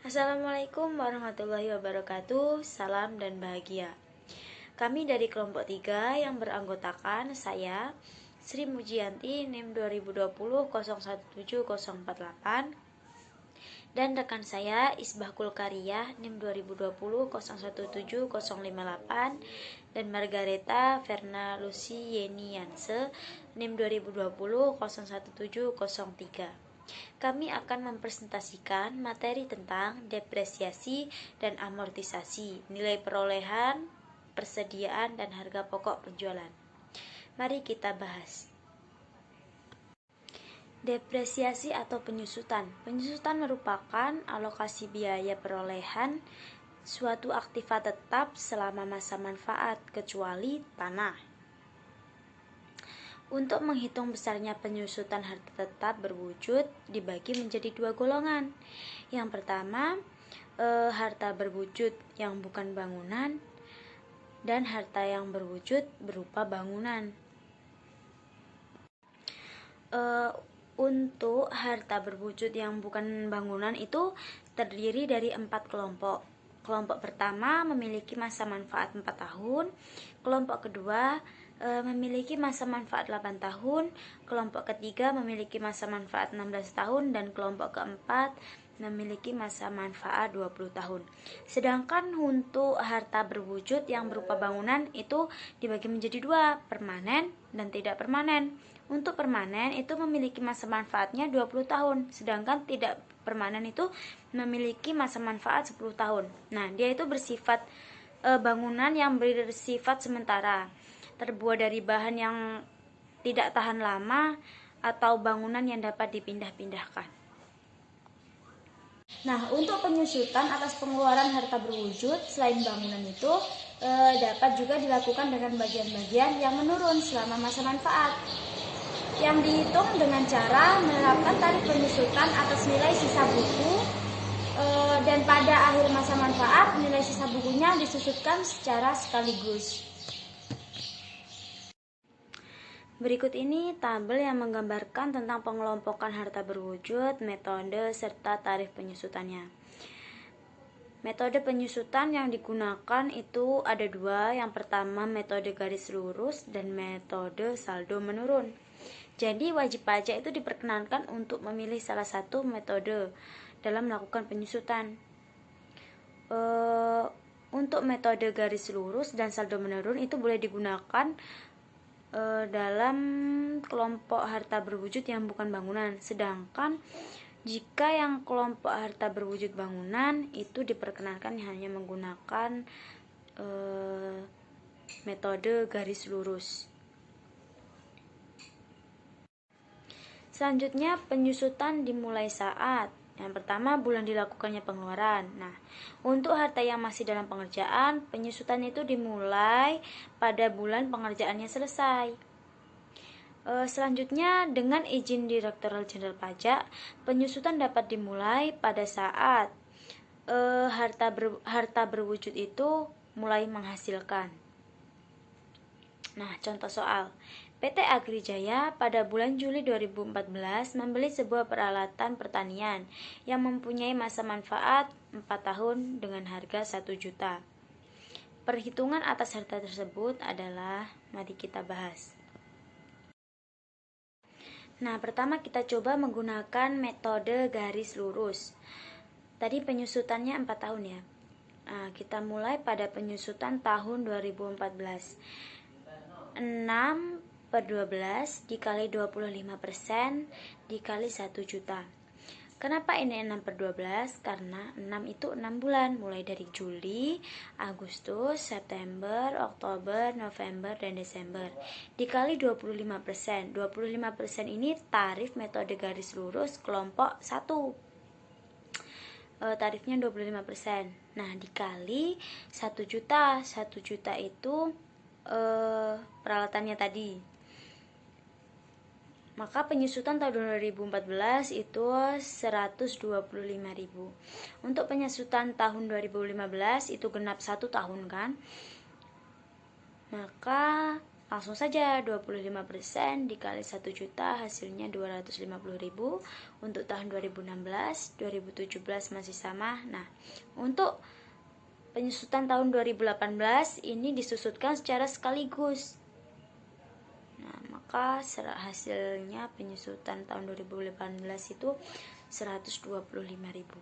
Assalamualaikum warahmatullahi wabarakatuh. Salam dan bahagia. Kami dari kelompok 3 yang beranggotakan saya Sri Mujianti NIM 2020-017048 dan rekan saya Isbahkul Kariyah NIM 2020-017058 dan Margareta Verna Lucy Yenianse NIM 2020-017003. Kami akan mempresentasikan materi tentang depresiasi dan amortisasi, nilai perolehan, persediaan, dan harga pokok penjualan. Mari kita bahas. Depresiasi atau penyusutan. Penyusutan merupakan alokasi biaya perolehan suatu aktiva tetap selama masa manfaat, kecuali tanah. Untuk menghitung besarnya penyusutan harta tetap berwujud dibagi menjadi dua golongan. Yang pertama, harta berwujud yang bukan bangunan dan harta yang berwujud berupa bangunan. Untuk harta berwujud yang bukan bangunan itu terdiri dari 4 kelompok. Kelompok pertama memiliki masa manfaat 4 tahun, kelompok kedua memiliki masa manfaat 8 tahun, kelompok ketiga memiliki masa manfaat 16 tahun, dan kelompok keempat memiliki masa manfaat 20 tahun. Sedangkan untuk harta berwujud yang berupa bangunan itu dibagi menjadi 2, permanen dan tidak permanen. Untuk permanen itu memiliki masa manfaatnya 20 tahun, sedangkan tidak permanen itu memiliki masa manfaat 10 tahun. Nah, dia itu bersifat bangunan yang bersifat sementara, terbuat dari bahan yang tidak tahan lama, atau bangunan yang dapat dipindah-pindahkan. Nah, untuk penyusutan atas pengeluaran harta berwujud selain bangunan itu dapat juga dilakukan dengan bagian-bagian yang menurun selama masa manfaat, yang dihitung dengan cara menerapkan tarif penyusutan atas nilai sisa buku, dan pada akhir masa manfaat nilai sisa bukunya disusutkan secara sekaligus. Berikut ini tabel yang menggambarkan tentang pengelompokan harta berwujud, metode, serta tarif penyusutannya. Metode penyusutan yang digunakan itu ada 2. Yang pertama metode garis lurus dan metode saldo menurun. Jadi wajib pajak itu diperkenankan untuk memilih salah satu metode dalam melakukan penyusutan. Untuk metode garis lurus dan saldo menurun itu boleh digunakan dalam kelompok harta berwujud yang bukan bangunan. Sedangkan jika yang kelompok harta berwujud bangunan itu diperkenankan hanya menggunakan metode garis lurus. Selanjutnya penyusutan dimulai saat yang pertama bulan dilakukannya pengeluaran. Nah, untuk harta yang masih dalam pengerjaan, penyusutan itu dimulai pada bulan pengerjaannya selesai. Selanjutnya dengan izin Direktorat Jenderal Pajak, penyusutan dapat dimulai pada saat harta berwujud itu mulai menghasilkan. Nah, contoh soal. PT Agrijaya pada bulan Juli 2014 membeli sebuah peralatan pertanian yang mempunyai masa manfaat 4 tahun dengan harga 1 juta. Perhitungan atas harta tersebut adalah, mari kita bahas. Nah, pertama kita coba menggunakan metode garis lurus. Tadi penyusutannya 4 tahun ya. Nah, kita mulai pada penyusutan tahun 2014. 6/12 dikali 25% dikali 1 juta. Kenapa ini 6/12? Karena 6 itu 6 bulan, mulai dari Juli, Agustus, September, Oktober, November, dan Desember. Dikali 25%. 25% ini tarif metode garis lurus kelompok 1. Tarifnya 25%. Nah, dikali 1 juta. 1 juta itu peralatannya tadi. Maka penyusutan tahun 2014 itu 125.000. Untuk penyusutan tahun 2015 itu genap 1 tahun kan. Maka Langsung saja 25% dikali 1 juta hasilnya 250.000. Untuk tahun 2016, 2017 masih sama. Nah, untuk penyusutan tahun 2018 ini disusutkan secara sekaligus. Nah, maka hasilnya penyusutan tahun 2018 itu 125.000.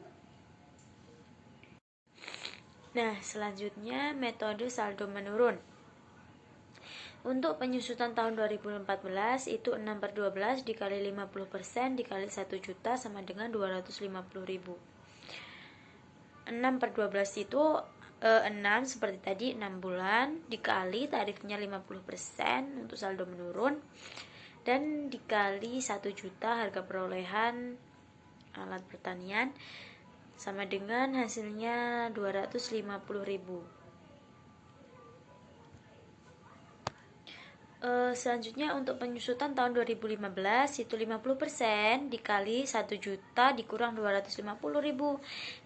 Nah, selanjutnya metode saldo menurun. Untuk penyusutan tahun 2014 itu 6/12 dikali 50% dikali 1 juta sama dengan 250.000. 6/12 itu 6 seperti tadi, 6 bulan dikali tarifnya 50% untuk saldo menurun dan dikali 1 juta harga perolehan alat pertanian sama dengan hasilnya 250.000. Selanjutnya untuk penyusutan tahun 2015 itu 50% dikali 1 juta dikurang 250.000.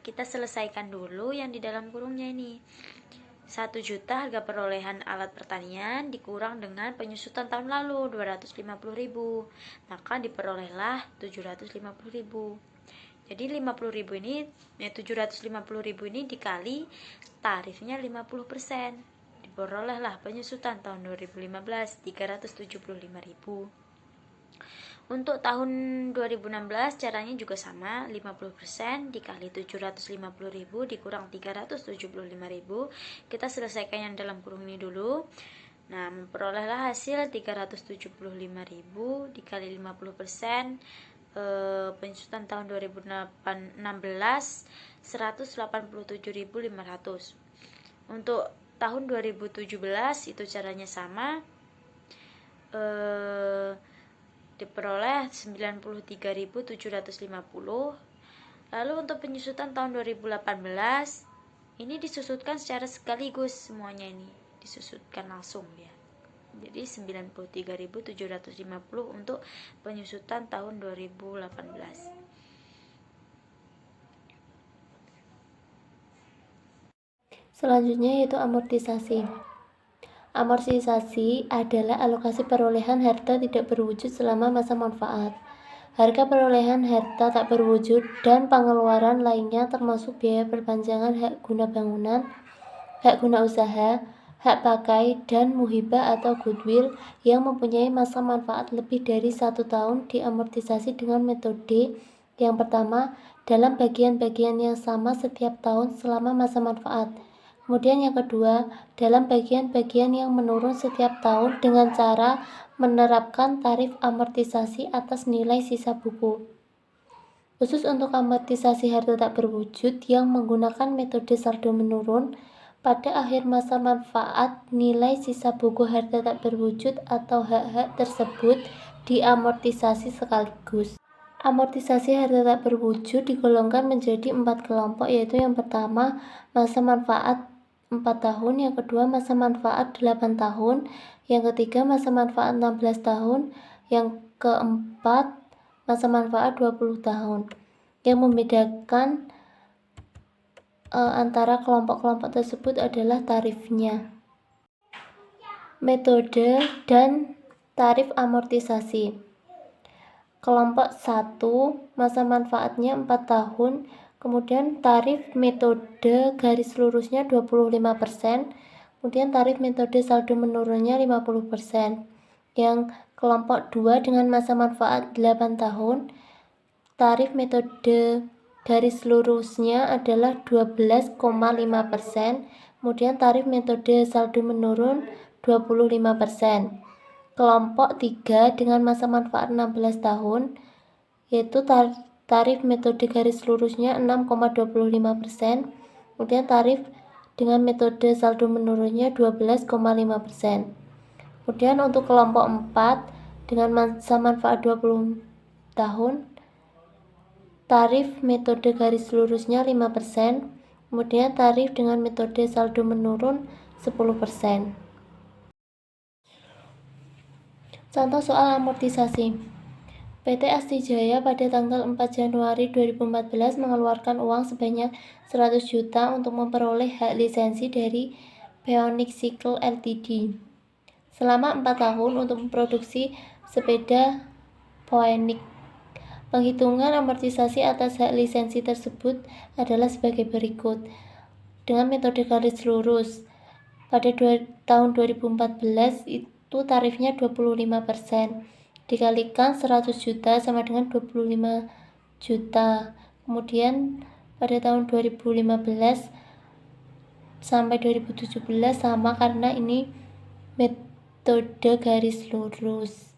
Kita selesaikan dulu yang di dalam kurungnya ini. 1 juta harga perolehan alat pertanian dikurang dengan penyusutan tahun lalu 250.000, maka diperolehlah 750.000. Jadi 50.000 ini 750.000 ini dikali tarifnya 50%. Diperolehlah penyusutan tahun 2015 375.000. Untuk tahun 2016 caranya juga sama, 50% dikali 750.000 dikurang 375.000. Kita selesaikan yang dalam kurung ini dulu. Nah, memperolehlah hasil 375.000 dikali 50%, penyusutan tahun 2016 187.500. Untuk tahun 2017 itu caranya sama, diperoleh 93.750. Lalu untuk penyusutan tahun 2018 ini disusutkan secara sekaligus, semuanya ini disusutkan langsung ya. Jadi 93.750 untuk penyusutan tahun 2018. Selanjutnya yaitu amortisasi. Amortisasi adalah alokasi perolehan harta tidak berwujud selama masa manfaat. Harga perolehan harta tak berwujud dan pengeluaran lainnya termasuk biaya perpanjangan hak guna bangunan, hak guna usaha, hak pakai, dan muhibah atau goodwill yang mempunyai masa manfaat lebih dari 1 tahun diamortisasi dengan metode yang pertama, dalam bagian-bagian yang sama setiap tahun selama masa manfaat. Kemudian yang kedua, dalam bagian-bagian yang menurun setiap tahun dengan cara menerapkan tarif amortisasi atas nilai sisa buku. Khusus untuk amortisasi harta tak berwujud yang menggunakan metode saldo menurun, pada akhir masa manfaat nilai sisa buku harta tak berwujud atau hak-hak tersebut diamortisasi sekaligus. Amortisasi harta tak berwujud digolongkan menjadi 4 kelompok, yaitu yang pertama masa manfaat 4 tahun, yang kedua masa manfaat 8 tahun, yang ketiga masa manfaat 16 tahun, yang keempat masa manfaat 20 tahun. Yang membedakan antara kelompok-kelompok tersebut adalah tarifnya. Metode dan tarif amortisasi. Kelompok 1 masa manfaatnya 4 tahun, kemudian tarif metode garis lurusnya 25%, kemudian tarif metode saldo menurunnya 50%. Yang kelompok 2 dengan masa manfaat 8 tahun, tarif metode garis lurusnya adalah 12,5%, kemudian tarif metode saldo menurun 25%. Kelompok 3 dengan masa manfaat 16 tahun, yaitu tarif metode garis lurusnya 6,25%, kemudian tarif dengan metode saldo menurunnya 12,5%. Kemudian untuk kelompok 4 dengan masa manfaat 20 tahun, tarif metode garis lurusnya 5%, kemudian tarif dengan metode saldo menurun 10%. Contoh soal amortisasi. PT Astijaya pada tanggal 4 Januari 2014 mengeluarkan uang sebanyak 100 juta untuk memperoleh hak lisensi dari Peonic Cycle Ltd. selama 4 tahun untuk memproduksi sepeda Phoenix. Penghitungan amortisasi atas hak lisensi tersebut adalah sebagai berikut. Dengan metode garis lurus, pada tahun 2014 itu tarifnya 25%, dikalikan 100 juta sama dengan 25 juta. Kemudian pada tahun 2015 sampai 2017 sama karena ini metode garis lurus.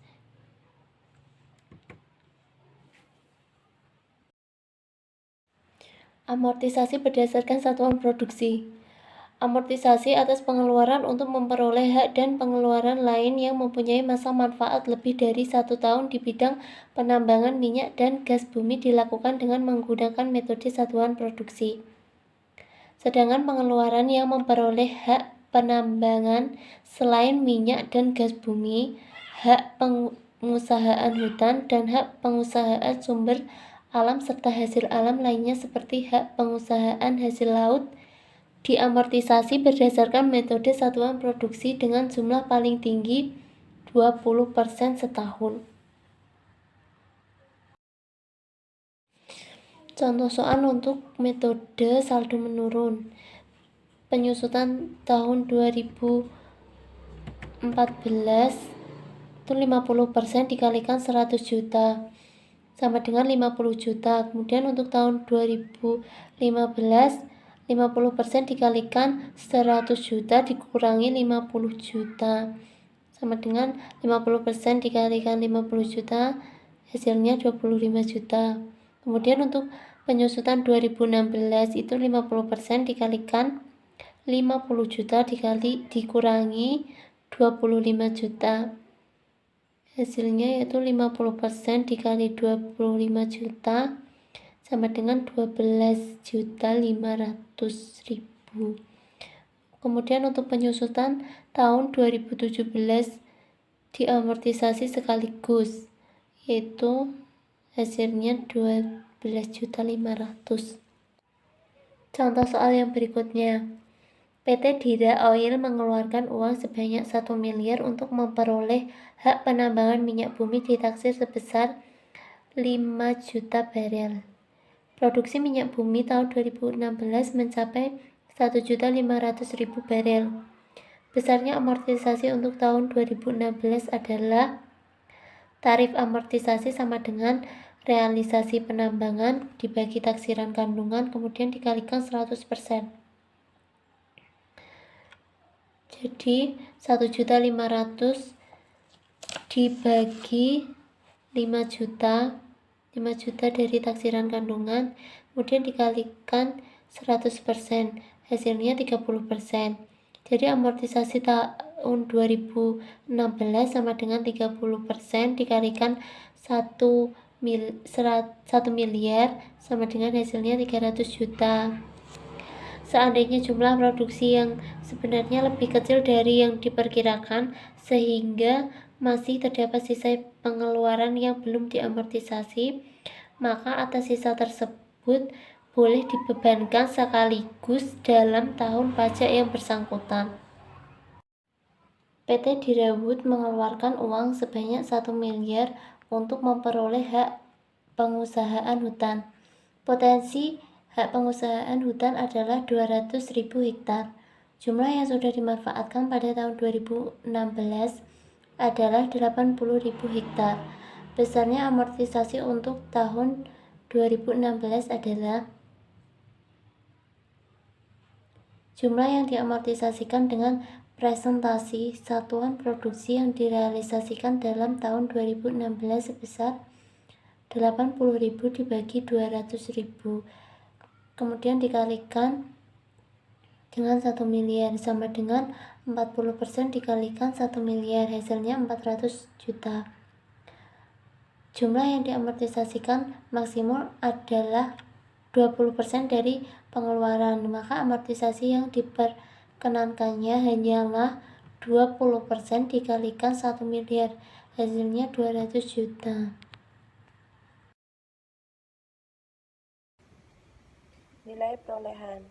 Amortisasi berdasarkan satuan produksi. Amortisasi atas pengeluaran untuk memperoleh hak dan pengeluaran lain yang mempunyai masa manfaat lebih dari 1 tahun di bidang penambangan minyak dan gas bumi dilakukan dengan menggunakan metode satuan produksi. Sedangkan pengeluaran yang memperoleh hak penambangan selain minyak dan gas bumi, hak pengusahaan hutan, dan hak pengusahaan sumber alam serta hasil alam lainnya seperti hak pengusahaan hasil laut diamortisasi berdasarkan metode satuan produksi dengan jumlah paling tinggi 20% setahun. Contoh soal untuk metode saldo menurun. Penyusutan tahun 2014 itu 50% dikalikan 100 juta sama dengan 50 juta. Kemudian untuk tahun 2015 50% dikalikan 100 juta dikurangi 50 juta sama dengan 50% dikalikan 50 juta hasilnya 25 juta. Kemudian untuk penyusutan 2016 itu 50% dikalikan 50 juta dikurangi 25 juta. Hasilnya yaitu 50% dikali 25 juta sama dengan 12.500.000. Kemudian untuk penyusutan tahun 2017 diamortisasi sekaligus, yaitu hasilnya 12.500.000. Contoh soal yang berikutnya. PT Dira Oil mengeluarkan uang sebanyak 1 miliar untuk memperoleh hak penambangan minyak bumi ditaksir sebesar 5 juta barel. Produksi minyak bumi tahun 2016 mencapai 1.500.000 barel. Besarnya amortisasi untuk tahun 2016 adalah tarif amortisasi sama dengan realisasi penambangan dibagi taksiran kandungan kemudian dikalikan 100%. Jadi 1.500.000 dibagi 5 juta dari taksiran kandungan kemudian dikalikan 100%, hasilnya 30%. Jadi amortisasi tahun 2016 sama dengan 30% dikalikan 1 miliar sama dengan hasilnya 300 juta. Seandainya jumlah produksi yang sebenarnya lebih kecil dari yang diperkirakan, sehingga masih terdapat sisa pengeluaran yang belum diamortisasi, maka atas sisa tersebut boleh dibebankan sekaligus dalam tahun pajak yang bersangkutan. PT Dirawood mengeluarkan uang sebanyak 1 miliar untuk memperoleh hak pengusahaan hutan. Potensi hak pengusahaan hutan adalah 200.000 hektar. Jumlah yang sudah dimanfaatkan pada tahun 2016 adalah 80.000 hektar. Besarnya amortisasi untuk tahun 2016 adalah jumlah yang diamortisasikan dengan presentasi satuan produksi yang direalisasikan dalam tahun 2016 sebesar 80.000 dibagi 200.000. Kemudian dikalikan dengan 1 miliar sama dengan 40% dikalikan 1 miliar hasilnya 400 juta. Jumlah yang diamortisasikan maksimal adalah 20% dari pengeluaran, maka amortisasi yang diperkenankannya hanyalah 20% dikalikan 1 miliar hasilnya 200 juta. Nilai perolehan.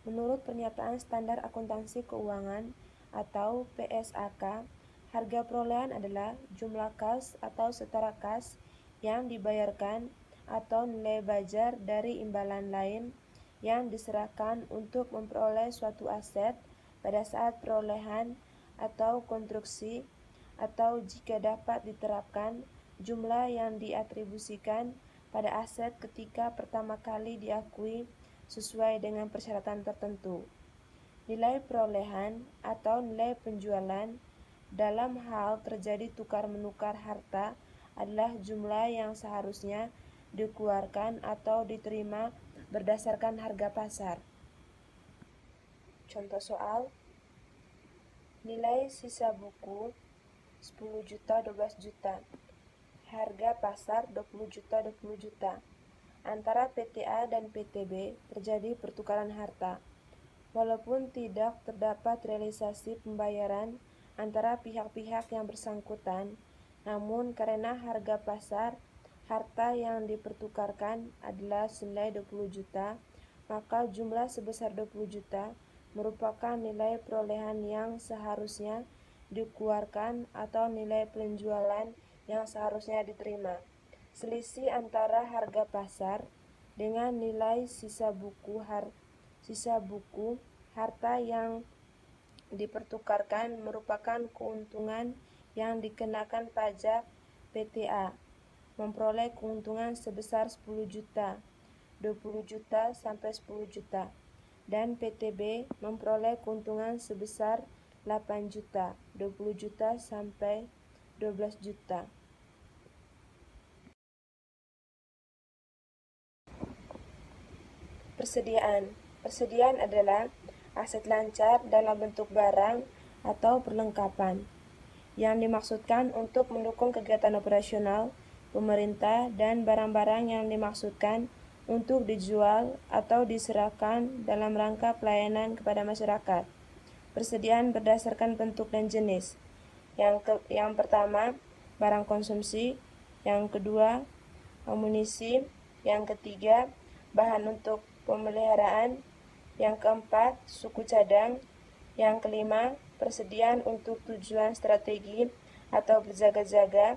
Menurut pernyataan Standar Akuntansi Keuangan atau PSAK, Harga perolehan adalah jumlah kas atau setara kas yang dibayarkan atau nilai bajar dari imbalan lain yang diserahkan untuk memperoleh suatu aset pada saat perolehan atau konstruksi, atau jika dapat diterapkan, jumlah yang diatribusikan pada aset ketika pertama kali diakui sesuai dengan persyaratan tertentu. Nilai perolehan atau nilai penjualan dalam hal terjadi tukar-menukar harta adalah jumlah yang seharusnya dikeluarkan atau diterima berdasarkan harga pasar. Contoh soal: nilai sisa buku 10 juta 12 juta, harga pasar 20 juta 20 juta. Antara PTA dan PTB terjadi pertukaran harta. Walaupun tidak terdapat realisasi pembayaran antara pihak-pihak yang bersangkutan, namun karena harga pasar harta yang dipertukarkan adalah senilai 20 juta, maka jumlah sebesar 20 juta merupakan nilai perolehan yang seharusnya dikeluarkan atau nilai penjualan yang seharusnya diterima. Selisih antara harga pasar dengan nilai sisa buku harta yang dipertukarkan merupakan keuntungan yang dikenakan pajak. PTA memperoleh keuntungan sebesar 10 juta, 20 juta sampai 10 juta, dan PTB memperoleh keuntungan sebesar 8 juta, 20 juta sampai 12 juta. Persediaan adalah aset lancar dalam bentuk barang atau perlengkapan yang dimaksudkan untuk mendukung kegiatan operasional pemerintah dan barang-barang yang dimaksudkan untuk dijual atau diserahkan dalam rangka pelayanan kepada masyarakat. Persediaan berdasarkan bentuk dan jenis. Yang pertama, barang konsumsi. Yang kedua, amunisi. Yang ketiga, bahan untuk pemeliharaan. Yang keempat, suku cadang. Yang kelima, persediaan untuk tujuan strategi atau berjaga-jaga.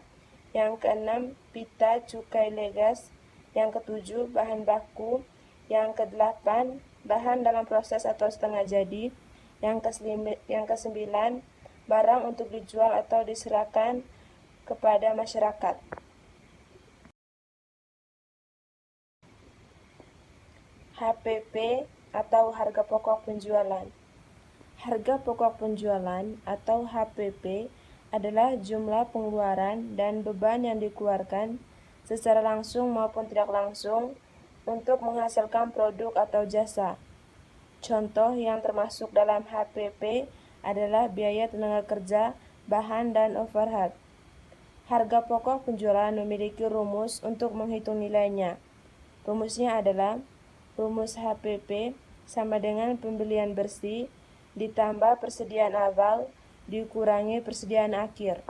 Yang keenam, pita cukai legas. Yang ketujuh, bahan baku. Yang kedelapan, bahan dalam proses atau setengah jadi. Yang kesembilan, barang untuk dijual atau diserahkan kepada masyarakat. HPP atau harga pokok penjualan. Harga pokok penjualan atau HPP adalah jumlah pengeluaran dan beban yang dikeluarkan secara langsung maupun tidak langsung untuk menghasilkan produk atau jasa. Contoh yang termasuk dalam HPP adalah biaya tenaga kerja, bahan, dan overhead. Harga pokok penjualan memiliki rumus untuk menghitung nilainya. Rumusnya adalah rumus HPP sama dengan pembelian bersih ditambah persediaan awal dikurangi persediaan akhir.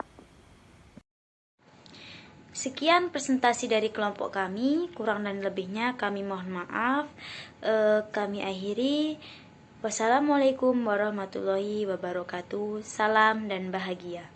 Sekian presentasi dari kelompok kami, kurang dan lebihnya kami mohon maaf. Kami akhiri. Wassalamualaikum warahmatullahi wabarakatuh. Salam dan bahagia.